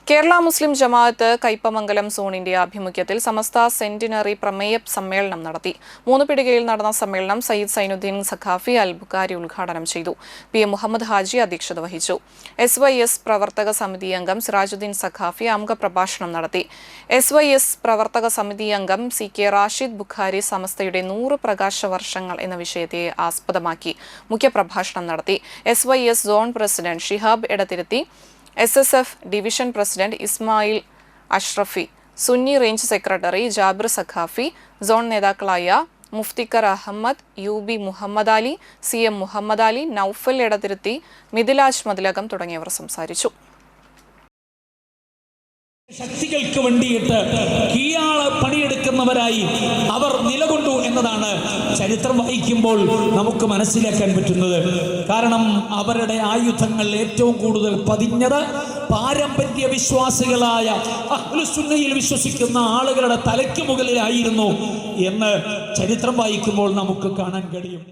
കേരള മുസ്ലിം ജമാഅത്ത് കയ്പമംഗലം സോണിന്റെ ആഭിമുഖ്യത്തിൽ സമസ്ത സെന്റിനറി പ്രമേയ സമ്മേളനം നടത്തി. 3 പീടികയിൽ നടന്ന സമ്മേളനം സയ്യിദ് സൈനുദ്ദീൻ സഖാഫി അൽ ബുഖാരി ഉദ്ഘാടനം ചെയ്തു. PM മുഹമ്മദ് ഹാജി അധ്യക്ഷത വഹിച്ചു. SYS പ്രവർത്തക സമിതി അംഗം സിറാജുദ്ദീൻ സഖാഫി അംഗപ്രഭാഷണം നടത്തി. SYS പ്രവർത്തക സമിതി അംഗം CK റാഷിദ് ബുഖാരി സമസ്തയുടെ 100 പ്രകാശ വർഷങ്ങൾ എന്ന വിഷയത്തെ ആസ്പദമാക്കി മുഖ്യപ്രഭാഷണം നടത്തി. SYS zone president Shihab Edathiruthi, SSF division president Ismail Ashrafi, Sunni range secretary Jabir Saqafi, zone നേതാക്കളായ മുഫ്തിക്കർ അഹമ്മദ്, UB മുഹമ്മദ് അലി, CM മുഹമ്മദ് അലി, നൌഫൽ എടത്തിരുത്തി, മിഥിലാജ് മതിലകം തുടങ്ങിയവർ സംസാരിച്ചു. ശക്തികൾക്ക് വേണ്ടിയിട്ട് കീഴാള് പണിയെടുക്കുന്നവരായി അവർ നിലകൊണ്ടു എന്നതാണ് ചരിത്രം വായിക്കുമ്പോൾ നമുക്ക് മനസ്സിലാക്കാൻ പറ്റുന്നത്. കാരണം അവരുടെ ആയുധങ്ങൾ ഏറ്റവും കൂടുതൽ പതിഞ്ഞത് പാരമ്പര്യ വിശ്വാസികളായ അഹ്ലുസുന്നയിൽ വിശ്വസിക്കുന്ന ആളുകളുടെ തലയ്ക്ക് മുകളിലായിരുന്നു എന്ന് ചരിത്രം വായിക്കുമ്പോൾ നമുക്ക് കാണാൻ കഴിയും.